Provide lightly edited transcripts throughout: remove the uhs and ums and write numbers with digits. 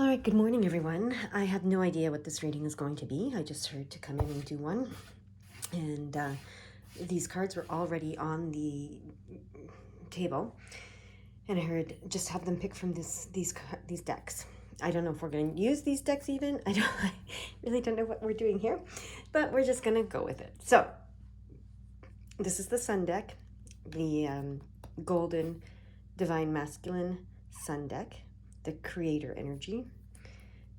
All right, good morning, everyone. I have no idea what this reading is going to be. I just heard to come in and do one. And these cards were already on the table. And I heard just have them pick from these decks. I don't know if we're going to use these decks even. I really don't know what we're doing here. But we're just going to go with it. So this is the Sun deck, the Golden Divine Masculine Sun deck, the Creator energy.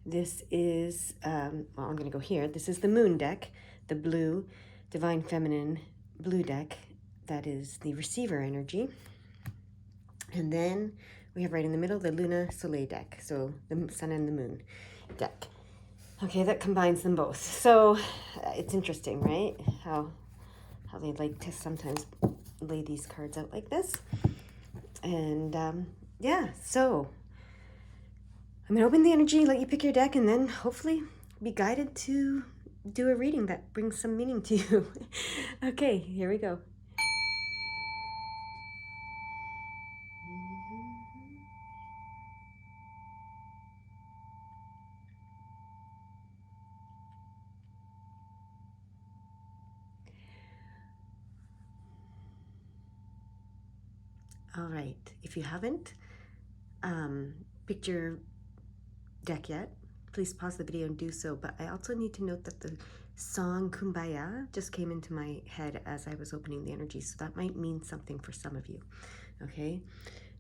This is, well, I'm going to go here. This is the Moon deck, the Blue Divine Feminine Blue deck. That is the Receiver energy. And then we have right in the middle the Luna Soleil deck, so the Sun and the Moon deck. Okay, that combines them both. So it's interesting, right? How they like to sometimes lay these cards out like this. And yeah, so I'm going to open the energy, let you pick your deck, and then hopefully be guided to do a reading that brings some meaning to you. Okay, here we go. All right, if you haven't picked your deck yet, please pause the video and do so. But I also need to note that the song Kumbaya just came into my head as I was opening the energy, so that might mean something for some of you, okay?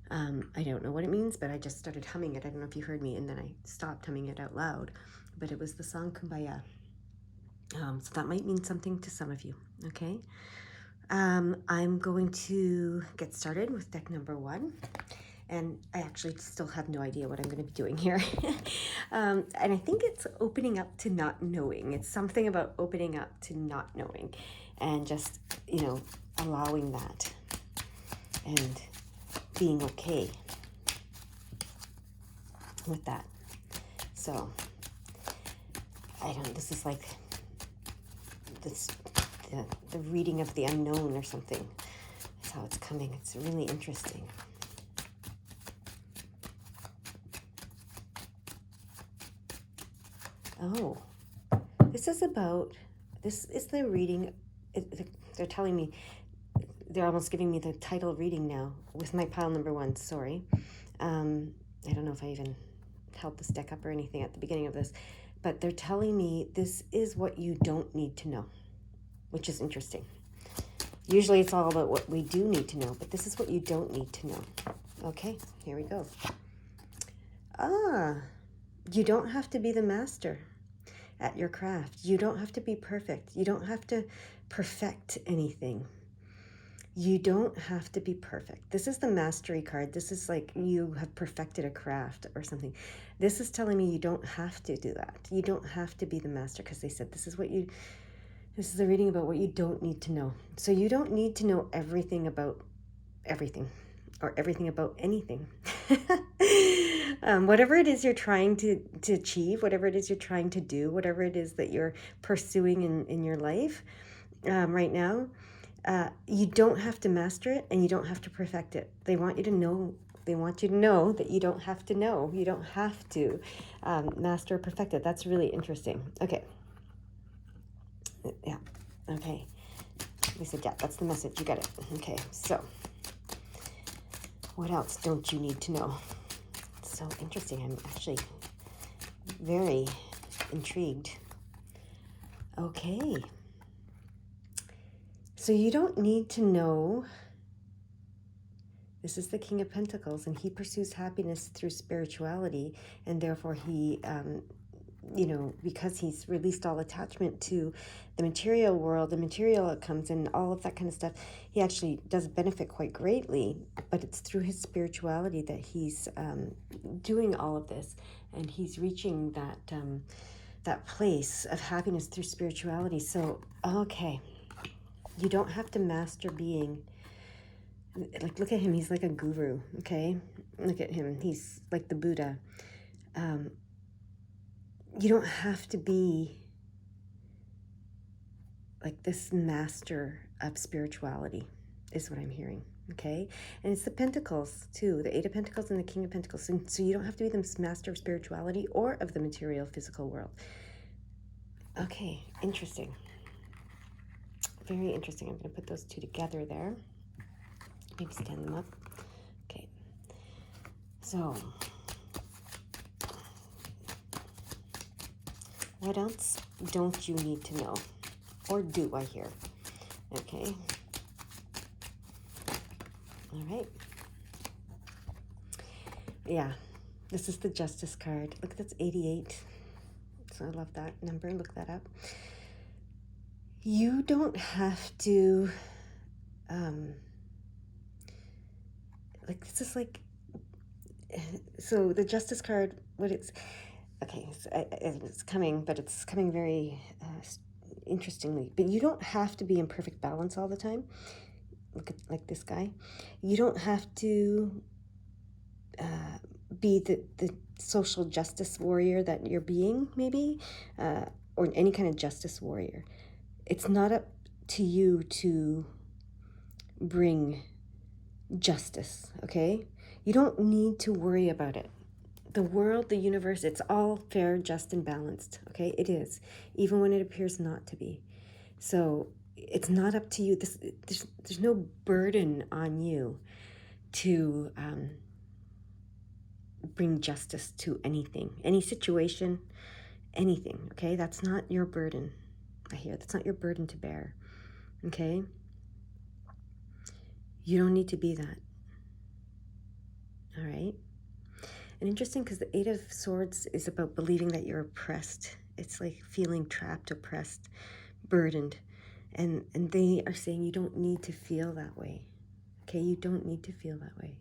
I don't know what it means, but I just started humming it. I don't know if you heard me, and then I stopped humming it out loud, but it was the song Kumbaya. So that might mean something to some of you, okay? I'm going to get started with deck number one. And I actually still have no idea what I'm going to be doing here. And I think it's opening up to not knowing. It's something about opening up to not knowing and just, allowing that and being okay with that. So, this is like the reading of the unknown or something. That's how it's coming. It's really interesting. Oh, this is the reading. They're telling me, they're almost giving me the title reading now with my pile number one, sorry. I don't know if I even held this deck up or anything at the beginning of this, but they're telling me this is what you don't need to know, which is interesting. Usually it's all about what we do need to know, but this is what you don't need to know. Okay, here we go. You don't have to be the master at your craft. You don't have to be perfect. You don't have to perfect anything. You don't have to be perfect. This is the mastery card. This is like you have perfected a craft or something. This is telling me you don't have to do that. You don't have to be the master, because they said this is a reading about what you don't need to know. So you don't need to know everything about everything or everything about anything. Whatever it is you're trying to achieve, whatever it is you're trying to do, whatever it is that you're pursuing in your life right now, you don't have to master it and you don't have to perfect it. They want you to know that you don't have to know. You don't have to master or perfect it. That's really interesting. Okay. Yeah. Okay. They said, yeah, that's the message. You got it. Okay. So what else don't you need to know? It's so interesting. I'm actually very intrigued. Okay. So you don't need to know. This is the King of Pentacles, and he pursues happiness through spirituality, and therefore he, because he's released all attachment to the material world, the material outcomes, and all of that kind of stuff, he actually does benefit quite greatly, but it's through his spirituality that he's doing all of this, and he's reaching that place of happiness through spirituality. So, okay, you don't have to master being. Like, look at him. He's like a guru, okay? Look at him. He's like the Buddha. You don't have to be like this master of spirituality, is what I'm hearing, okay? And it's the Pentacles too, the Eight of Pentacles and the King of Pentacles. So you don't have to be the master of spirituality or of the material physical world. Okay, interesting. Very interesting. I'm going to put those two together there. Maybe stand them up. Okay. So, what else don't you need to know? Or do I hear? Okay. All right. Yeah. This is the Justice card. Look, that's 88. So I love that number. Look that up. You don't have to, like, this is like, so the Justice card, what it's, okay, it's coming, but it's coming very interestingly. But you don't have to be in perfect balance all the time. Look at, like, this guy. You don't have to be the social justice warrior that you're being, maybe, or any kind of justice warrior. It's not up to you to bring justice, okay? You don't need to worry about it. The world, the universe, it's all fair, just, and balanced, okay? It is, even when it appears not to be. So it's not up to you. There's no burden on you to bring justice to anything, any situation, anything, okay? That's not your burden. I hear that's not your burden to bear, okay? You don't need to be that, all right? And interesting, because the Eight of Swords is about believing that you're oppressed. It's like feeling trapped, oppressed, burdened. And they are saying you don't need to feel that way, okay? You don't need to feel that way.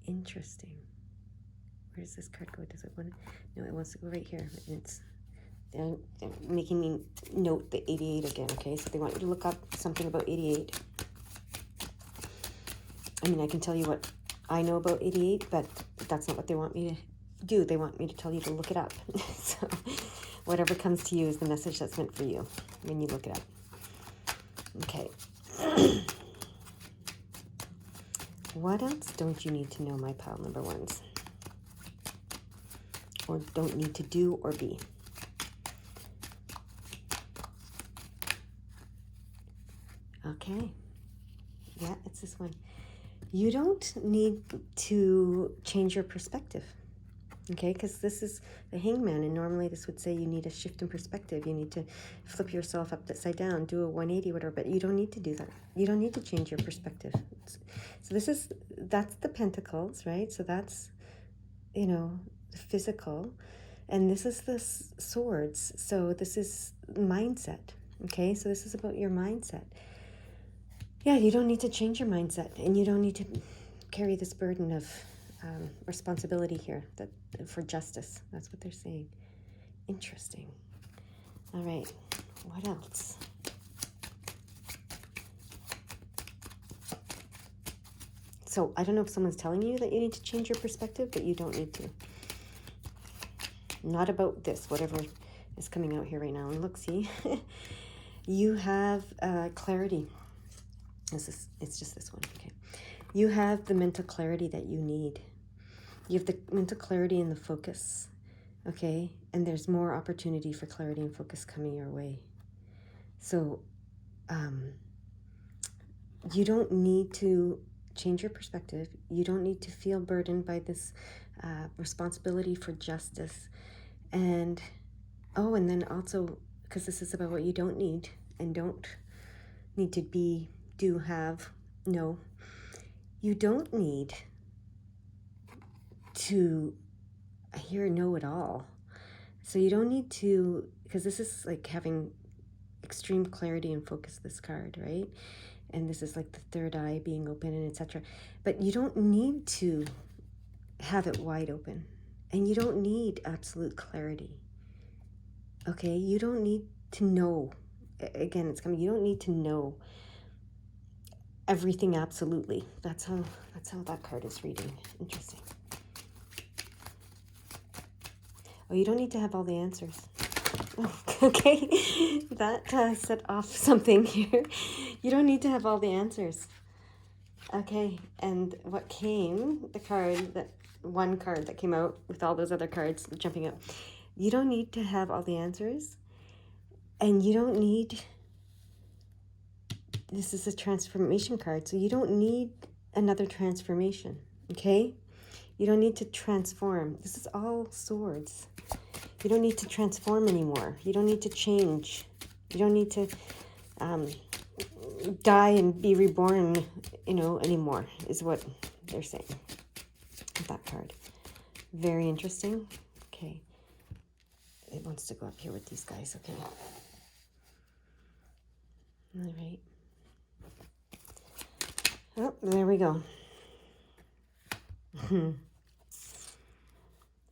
Interesting. Where does this card go? Does it want to? No, it wants to go right here. And it's they're making me note the 88 again, okay? So they want you to look up something about 88. I mean, I can tell you what I know about 88, but that's not what they want me to do. They want me to tell you to look it up. So whatever comes to you is the message that's meant for you when you look it up. Okay. What else don't you need to know, my pile number ones? Or don't need to do or be? Okay. Yeah, it's this one. You don't need to change your perspective, okay? Because this is the Hangman, and normally this would say you need a shift in perspective. You need to flip yourself upside down, do a 180, whatever, but you don't need to do that. You don't need to change your perspective. So that's the Pentacles, right? So that's, the physical, and this is the Swords. So this is mindset, okay? So this is about your mindset. Yeah, you don't need to change your mindset, and you don't need to carry this burden of responsibility here for justice. That's what they're saying. Interesting. All right, what else? So I don't know if someone's telling you that you need to change your perspective, but you don't need to. Not about this, whatever is coming out here right now. And look, see, you have clarity. It's just this one, okay. You have the mental clarity that you need. You have the mental clarity and the focus, okay? And there's more opportunity for clarity and focus coming your way. So you don't need to change your perspective. You don't need to feel burdened by this responsibility for justice. And then also, because this is about what you don't need and don't need to be, do, have, no. You don't need to hear know it all. So you don't need to, because this is like having extreme clarity and focus, this card, right? And this is like the third eye being open and etc. But you don't need to have it wide open. And you don't need absolute clarity. Okay? You don't need to know. Again, it's coming. You don't need to know everything absolutely. That's how that card is reading. Interesting. Oh, you don't need to have all the answers. Okay, that set off something here. You don't need to have all the answers. Okay, and what came, one card that came out with all those other cards jumping up. You don't need to have all the answers, and you don't need, this is a transformation card, so you don't need another transformation, okay? You don't need to transform. This is all swords. You don't need to transform anymore. You don't need to change. You don't need to die and be reborn, anymore, is what they're saying with that card. Very interesting. Okay. It wants to go up here with these guys. Okay. All right. Oh, there we go. All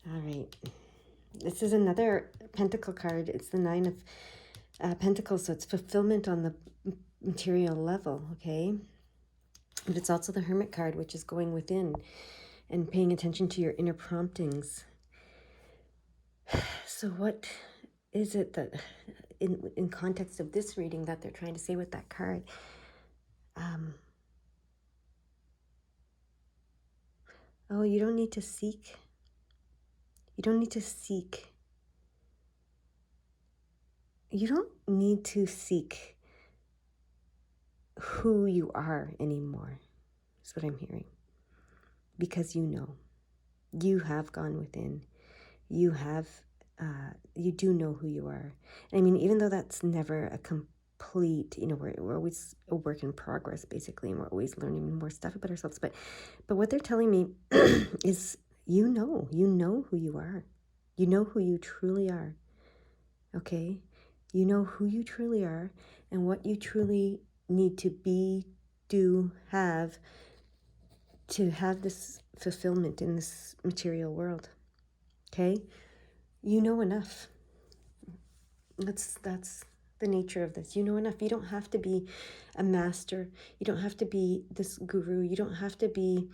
right. This is another pentacle card. It's the Nine of Pentacles, so it's fulfillment on the material level, okay? But it's also the Hermit card, which is going within and paying attention to your inner promptings. So what is it that, in context of this reading, that they're trying to say with that card? Oh, you don't need to seek. You don't need to seek. You don't need to seek who you are anymore, is what I'm hearing. Because you have gone within. You have, you do know who you are. I mean, even though that's never a complete, we're always a work in progress, basically, and we're always learning more stuff about ourselves. But what they're telling me is, you know who you are. You know who you truly are. Okay? You know who you truly are and what you truly need to be, do, have to have this fulfillment in this material world. Okay? You know enough. That's the nature of this. You know enough. You don't have to be a master. You don't have to be this guru. You don't have to be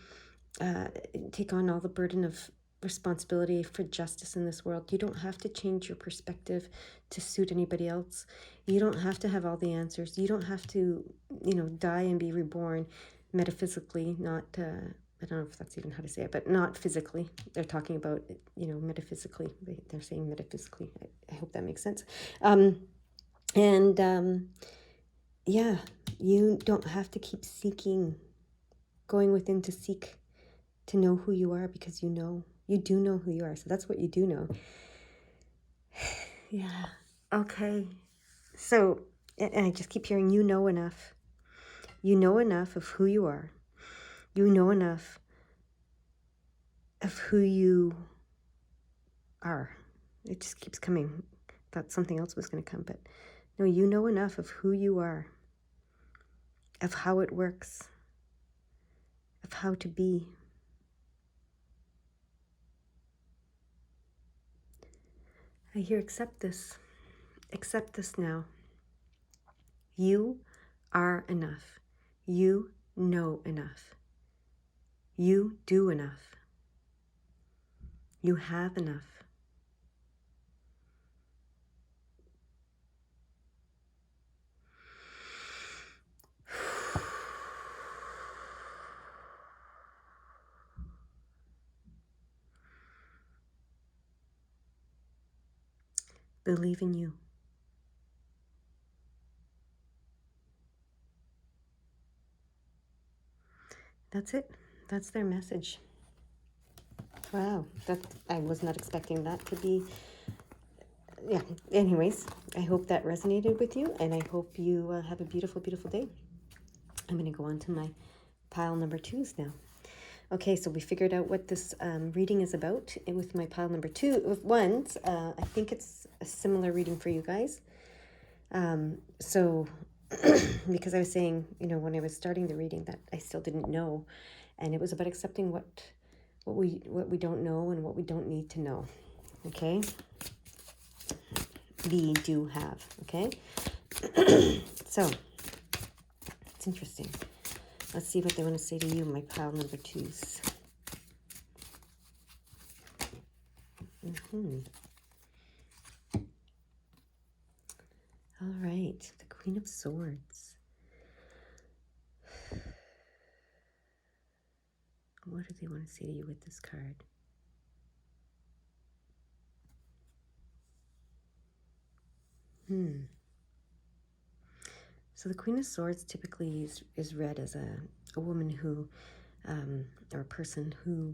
take on all the burden of responsibility for justice in this world. You don't have to change your perspective to suit anybody else. You don't have to have all the answers. You don't have to, die and be reborn metaphysically, not I don't know if that's even how to say it, but not physically. They're talking about, metaphysically. They're saying metaphysically. I hope that makes sense. Yeah, you don't have to keep seeking, going within to seek to know who you are, because you do know who you are. So that's what you do know. Yeah. Okay. So, and I just keep hearing, you know enough. You know enough of who you are. You know enough of who you are. It just keeps coming. Thought something else was going to come, but no, you know enough of who you are, of how it works, of how to be. I hear accept this. Accept this now. You are enough. You know enough. You do enough. You have enough. Believe in you. That's it. That's their message. Wow, I was not expecting that to be. Yeah, anyways, I hope that resonated with you, and I hope you have a beautiful, beautiful day. I'm going to go on to my pile number 2s now. Okay, so we figured out what this reading is about with my pile number 2 of 1s. I think it's a similar reading for you guys. So, because I was saying, when I was starting the reading, that I still didn't know, and it was about accepting what we don't know and what we don't need to know. Okay, we do have. Okay, so it's interesting. Let's see what they want to say to you, my pile number 2s. All right, the Queen of Swords. they want to say to you with this card? So the Queen of Swords typically is read as a woman who, or a person who,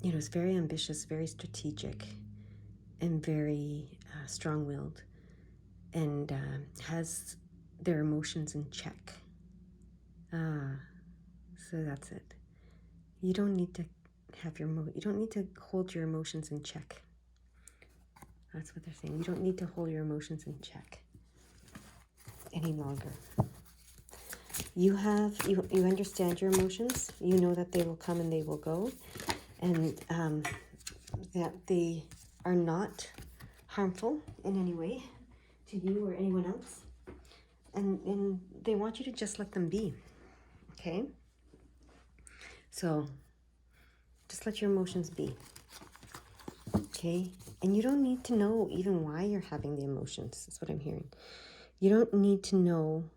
is very ambitious, very strategic, and very strong-willed, and has their emotions in check. So that's it. You don't need to you don't need to hold your emotions in check. That's what they're saying. You don't need to hold your emotions in check any longer. You understand your emotions. You know that they will come and they will go, and that they are not harmful in any way to you or anyone else. And they want you to just let them be. Okay? So just let your emotions be. Okay? And you don't need to know even why you're having the emotions. That's what I'm hearing. You don't need to know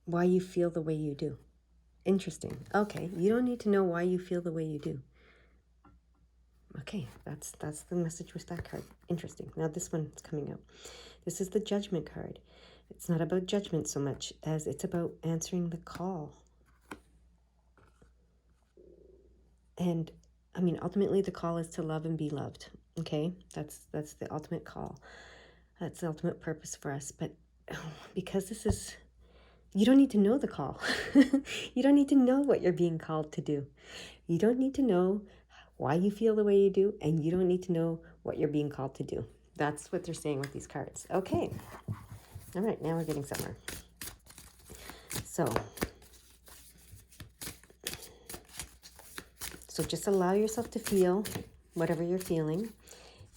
why you feel the way you do. Interesting. Okay, you don't need to know why you feel the way you do. Okay, that's the message with that card. Interesting. Now this one's coming out. This is the Judgment card. It's not about judgment so much as it's about answering the call. And I mean, ultimately the call is to love and be loved. Okay, that's the ultimate call. That's the ultimate purpose for us. But because this is, you don't need to know the call. You don't need to know what you're being called to do. You don't need to know why you feel the way you do, and you don't need to know what you're being called to do. That's what they're saying with these cards. Okay. All right, now we're getting somewhere. So just allow yourself to feel whatever you're feeling,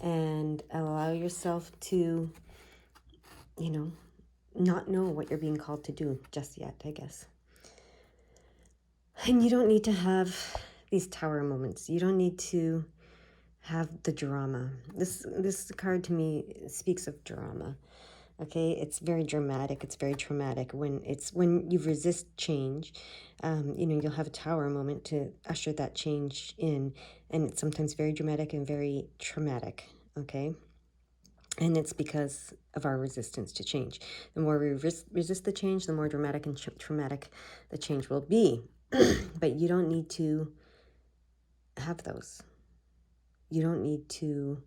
and allow yourself to, not know what you're being called to do just yet, I guess. And you don't need to have these tower moments. You don't need to have the drama. This card to me speaks of drama. Okay, it's very dramatic. It's very traumatic when you resist change. You'll have a tower moment to usher that change in, and it's sometimes very dramatic and very traumatic. Okay, and it's because of our resistance to change. The more we resist the change, the more dramatic and traumatic the change will be. But you don't need to have those. You don't need to.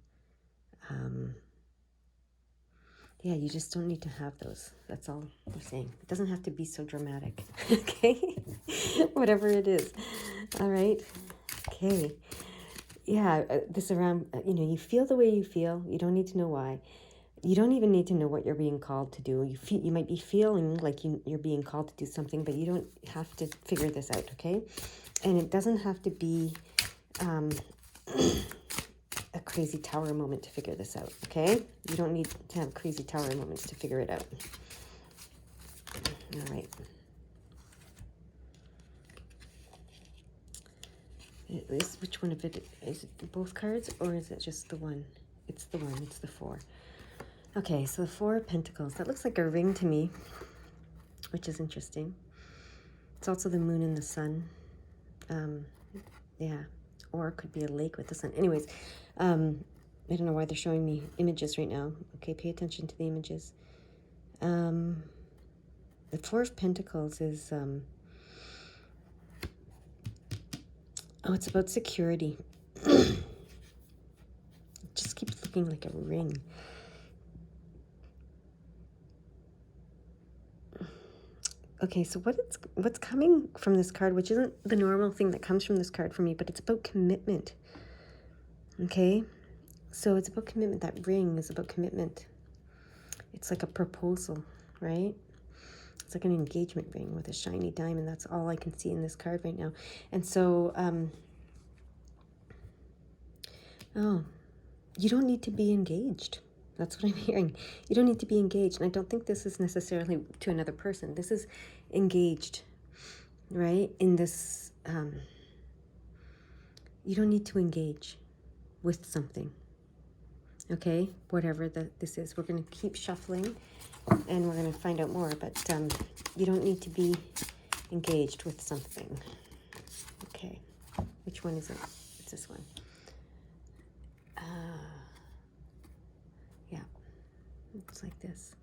You just don't need to have those. That's all they're saying. It doesn't have to be so dramatic. Okay? Whatever it is. All right? Okay. Yeah, this around, you feel the way you feel. You don't need to know why. You don't even need to know what you're being called to do. You might be feeling like you're being called to do something, but you don't have to figure this out, okay? And it doesn't have to be a crazy tower moment to figure this out, okay? You don't need to have crazy tower moments to figure it out. All right. Which one of it? Is it both cards, or is it just the one? It's the one. It's the 4. Okay, so the 4 of Pentacles. That looks like a ring to me, which is interesting. It's also the moon and the sun. Yeah, or it could be a lake with the sun. Anyways, I don't know why they're showing me images right now. Okay, pay attention to the images. The 4 of Pentacles is, it's about security. It just keeps looking like a ring. Okay, so what's coming from this card, which isn't the normal thing that comes from this card for me, but it's about commitment. Okay, so it's about commitment. That ring is about commitment. It's like a proposal, right? It's like an engagement ring with a shiny diamond. That's all I can see in this card right now. And so, you don't need to be engaged. That's what I'm hearing. You don't need to be engaged. And I don't think this is necessarily to another person. This is engaged, right? In this, you don't need to engage with something. Okay? Whatever this is. We're going to keep shuffling and we're going to find out more. But you don't need to be engaged with something. Okay, which one is it? It's this one. Yeah, it's like this.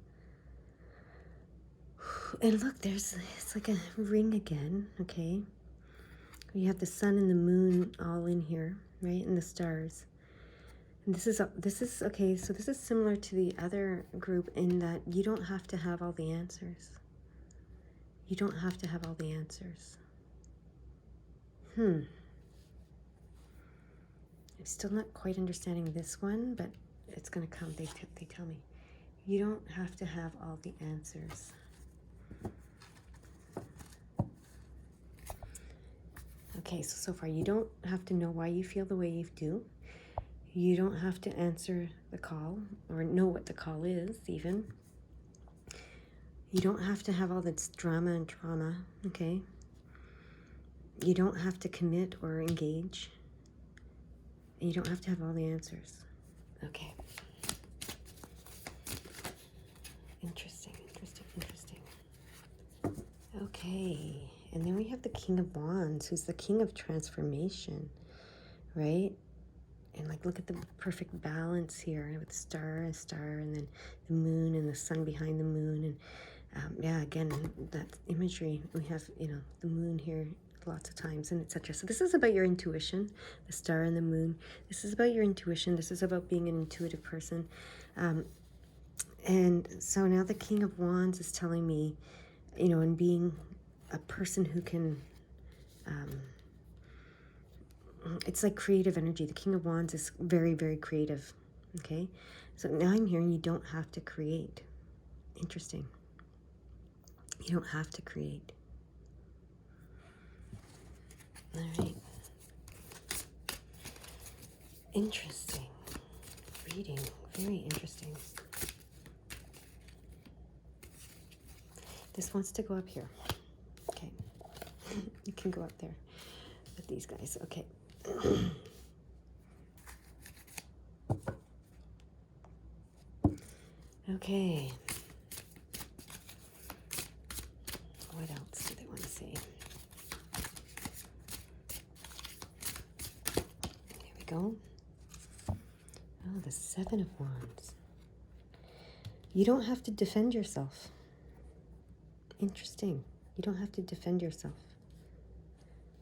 And look, it's like a ring again, okay? You have the sun and the moon all in here, right? And the stars. And this is okay, so this is similar to the other group in that you don't have to have all the answers. You don't have to have all the answers. I'm still not quite understanding this one, but it's going to come. They tell me. You don't have to have all the answers. Okay, so far you don't have to know why you feel the way you do. You don't have to answer the call or know what the call is even. You don't have to have all this drama and trauma, okay? You don't have to commit or engage. And you don't have to have all the answers. Okay. Interesting. Okay, and then we have the King of Wands, who's the King of Transformation, right? And like, look at the perfect balance here with star, and then the moon and the sun behind the moon. And yeah, again, that imagery, we have, the moon here lots of times and etc. So this is about your intuition, the star and the moon. This is about your intuition. This is about being an intuitive person. And so now the King of Wands is telling me, and being a person who can, it's like creative energy. The King of Wands is very, very creative, okay? So now I'm hearing you don't have to create. Interesting. You don't have to create. All right. Interesting. Reading. Very interesting. This wants to go up here. Okay. You can go up there with these guys. Okay. Okay. What else do they want to say? There we go. Oh, the Seven of Wands. You don't have to defend yourself. Interesting. You don't have to defend yourself.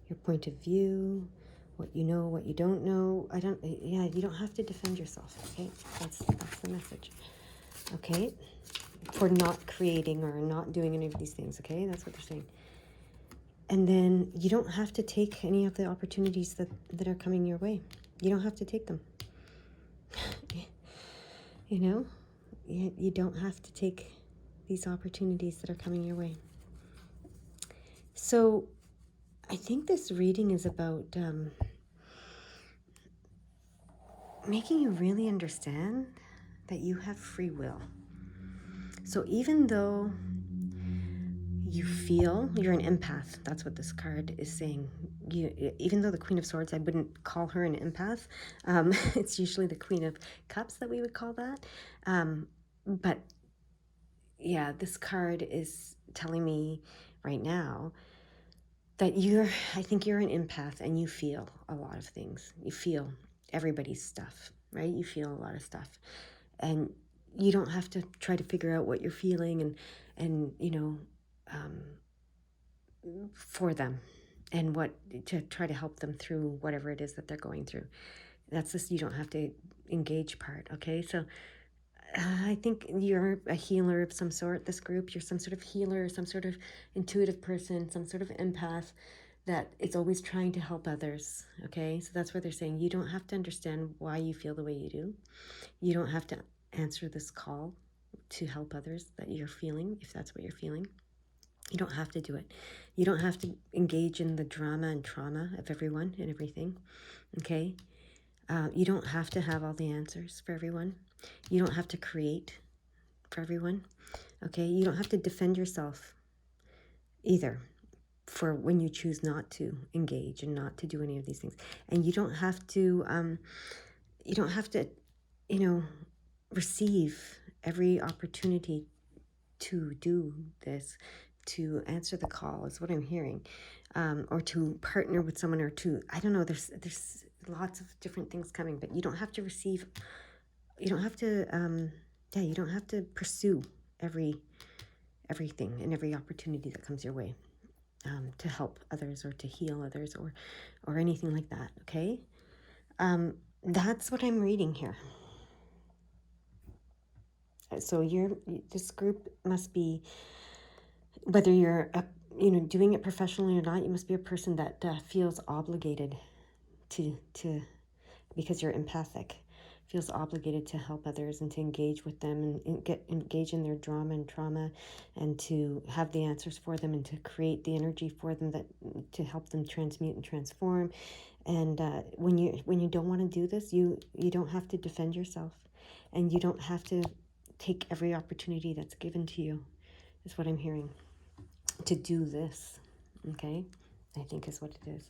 Your point of view, what you know, what you don't know. You don't have to defend yourself, okay? That's the message. Okay? For not creating or not doing any of these things, okay? That's what they're saying. And then you don't have to take any of the opportunities that are coming your way. You don't have to take them. You don't have to take these opportunities that are coming your way. So I think this reading is about making you really understand that you have free will. So even though you feel you're an empath, that's what this card is saying. Even though the Queen of Swords, I wouldn't call her an empath. It's usually the Queen of Cups that we would call that. But yeah, this card is telling me right now that I think you're an empath and you feel a lot of things. You feel everybody's stuff, right? You feel a lot of stuff. And you don't have to try to figure out what you're feeling and for them and what to try to help them through whatever it is that they're going through. That's this, you don't have to engage part, okay? So I think you're a healer of some sort, this group. You're some sort of healer, some sort of intuitive person, some sort of empath that is always trying to help others, okay? So that's what they're saying. You don't have to understand why you feel the way you do. You don't have to answer this call to help others that you're feeling, if that's what you're feeling. You don't have to do it. You don't have to engage in the drama and trauma of everyone and everything, okay? You don't have to have all the answers for everyone. You don't have to create for everyone, okay? You don't have to defend yourself either for when you choose not to engage and not to do any of these things. And you don't have to, receive every opportunity to do this to answer the call is what I'm hearing, or to partner with someone, or to, I don't know, there's lots of different things coming, but you don't have to receive, you don't have to, you don't have to pursue everything and every opportunity that comes your way, to help others or to heal others or anything like that, okay? That's what I'm reading here. So this group must be, whether you're doing it professionally or not, you must be a person that feels obligated to because you're empathic, feels obligated to help others and to engage with them and engage in their drama and trauma, and to have the answers for them and to create the energy for them that to help them transmute and transform. And when you don't want to do this, you don't have to defend yourself, and you don't have to take every opportunity that's given to you, is what I'm hearing, to do this. Okay, I think is what it is.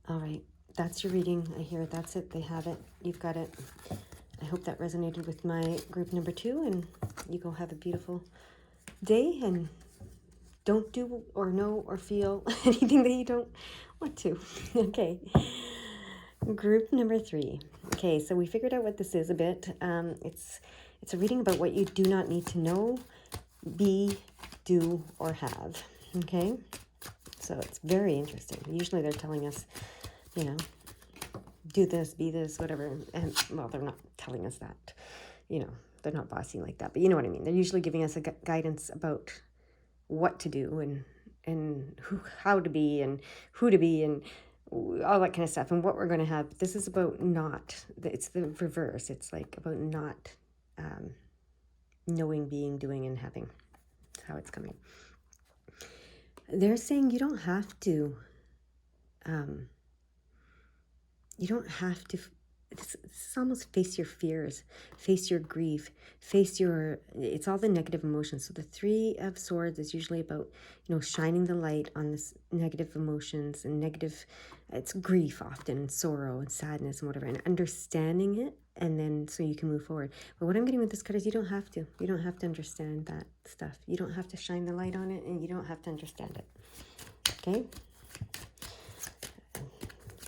All right, that's your reading. I hear that's it. They have it. You've got it. I hope that resonated with my group number 2, and you go have a beautiful day, and don't do or know or feel anything that you don't want to. Okay. Group number 3. Okay, so we figured out what this is a bit. It's a reading about what you do not need to know, be, do, or have. Okay, so it's very interesting. Usually they're telling us, do this, be this, whatever. And well, they're not telling us that, they're not bossy like that, but you know what I mean. They're usually giving us a guidance about what to do and how to be and who to be and all that kind of stuff and what we're going to have. This is about not, it's the reverse. It's like about not knowing, being, doing, and having. That's how it's coming. They're saying you don't have to, it's almost face your fears, face your grief, it's all the negative emotions. So the 3 of Swords is usually about, shining the light on this negative emotions and it's grief often, and sorrow and sadness and whatever, and understanding it, and then so you can move forward. But what I'm getting with this card is you don't have to understand that stuff. You don't have to shine the light on it, and you don't have to understand it. Okay?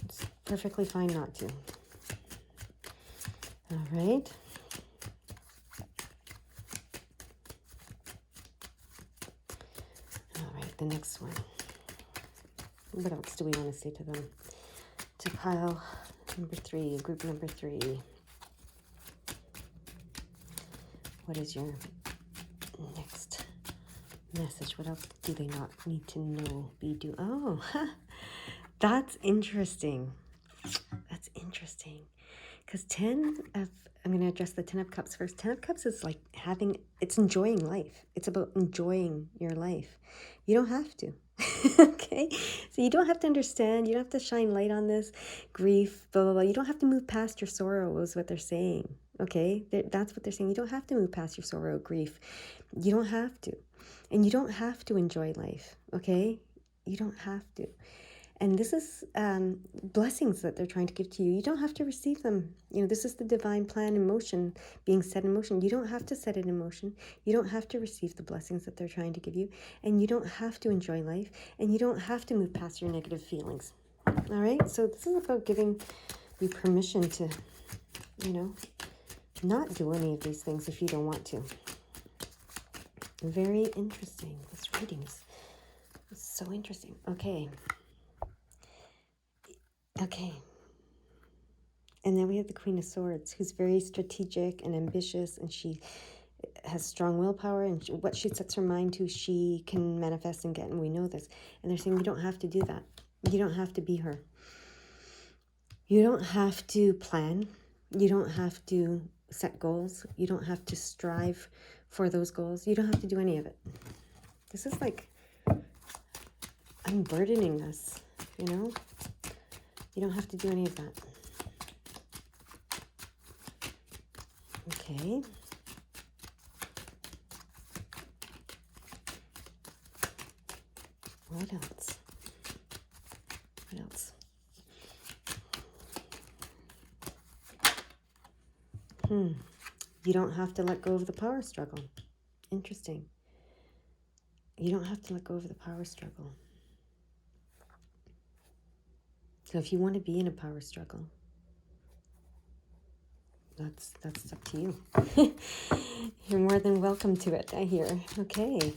It's perfectly fine not to. All right. All right, the next one. What else do we want to say to them? To pile number 3, group number 3. What is your next message? What else do they not need to know, be, do? Oh, that's interesting. That's interesting. Because I'm going to address the 10 of Cups first. 10 of Cups is like it's enjoying life. It's about enjoying your life. You don't have to. Okay? So you don't have to understand. You don't have to shine light on this grief, blah, blah, blah. You don't have to move past your sorrow, is what they're saying. Okay? That's what they're saying. You don't have to move past your sorrow, grief. You don't have to. And you don't have to enjoy life. Okay? You don't have to. And this is blessings that they're trying to give to you. You don't have to receive them. This is the divine plan in motion, being set in motion. You don't have to set it in motion. You don't have to receive the blessings that they're trying to give you. And you don't have to enjoy life. And you don't have to move past your negative feelings. All right? So this is about giving you permission to, not do any of these things if you don't want to. Very interesting. This reading is so interesting. Okay. And then we have the Queen of Swords, who's very strategic and ambitious, and she has strong willpower, and what she sets her mind to, she can manifest and get, and we know this. And they're saying you don't have to do that. You don't have to be her. You don't have to plan. You don't have to set goals. You don't have to strive for those goals. You don't have to do any of it. This is like unburdening us, You don't have to do any of that. Okay. What else? You don't have to let go of the power struggle. Interesting. You don't have to let go of the power struggle. So if you want to be in a power struggle, that's up to you. You're more than welcome to it, I hear. Okay.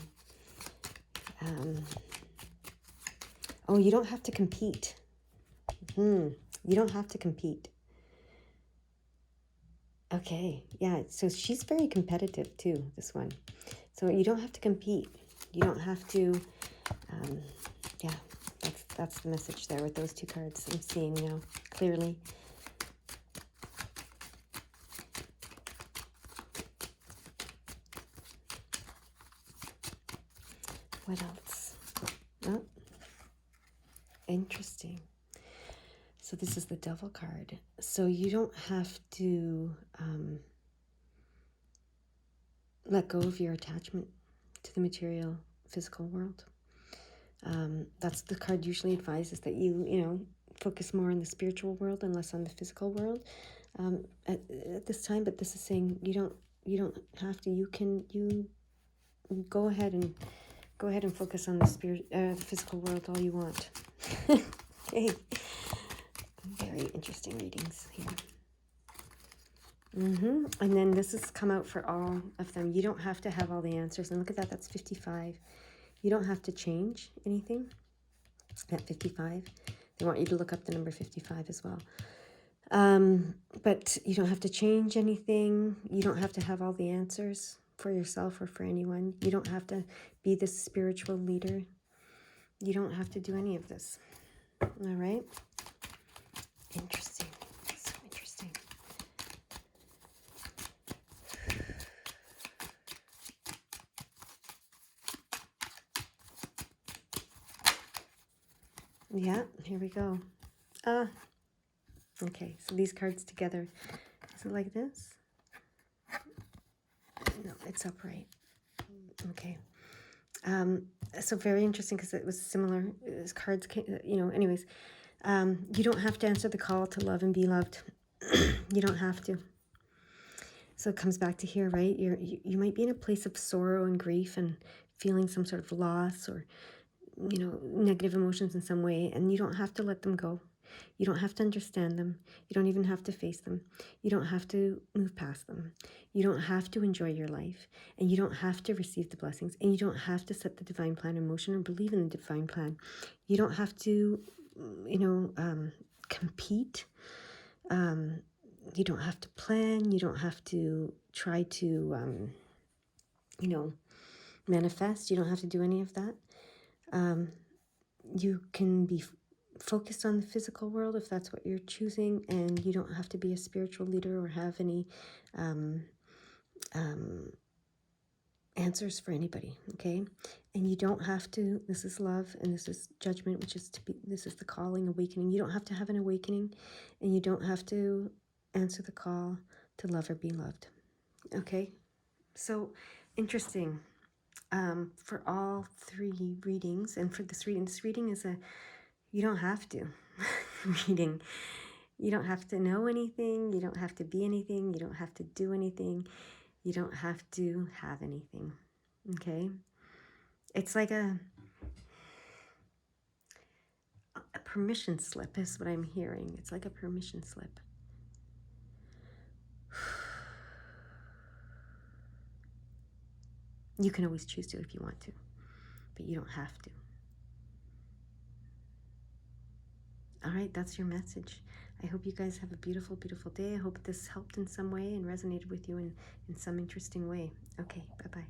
Oh, you don't have to compete. You don't have to compete. Okay, yeah, so she's very competitive too, this one. So you don't have to compete. You don't have to, yeah, that's the message there with those two cards I'm seeing now, clearly. What else? Oh, interesting. So this is the Devil card. So you don't have to let go of your attachment to the material physical world. That's the card usually advises that you focus more on the spiritual world and less on the physical world at this time. But this is saying you don't have to. You go ahead and focus on the physical world all you want. Okay, very interesting readings here. And then this has come out for all of them. You don't have to have all the answers. And look at that, that's 55. You don't have to change anything at 55. They want you to look up the number 55 as well. But you don't have to change anything. You don't have to have all the answers for yourself or for anyone. You don't have to be this spiritual leader. You don't have to do any of this. All right? Interesting. So interesting. Yeah, here we go. Okay, so these cards together. Is it like this? No, it's upright. Okay. So very interesting because it was similar. As cards, anyways. You don't have to answer the call to love and be loved. You don't have to. So it comes back to here, right? You might be in a place of sorrow and grief and feeling some sort of loss or negative emotions in some way, and you don't have to let them go. You don't have to understand them. You don't even have to face them. You don't have to move past them. You don't have to enjoy your life, and you don't have to receive the blessings, and you don't have to set the divine plan in motion or believe in the divine plan. You don't have to, compete. You don't have to plan. You don't have to try to, manifest. You don't have to do any of that. You can be focused on the physical world if that's what you're choosing, and you don't have to be a spiritual leader or have any answers for anybody, okay? And you don't have to, this is love and this is judgment, this is the calling, awakening. You don't have to have an awakening, and you don't have to answer the call to love or be loved, okay? So interesting. For all three readings, and for this reading is you don't have to reading. You don't have to know anything. You don't have to be anything. You don't have to do anything. You don't have to have anything. Okay? It's like a permission slip is what I'm hearing. It's like a permission slip. You can always choose to if you want to, but you don't have to. All right, that's your message. I hope you guys have a beautiful, beautiful day. I hope this helped in some way and resonated with you in some interesting way. Okay, bye-bye.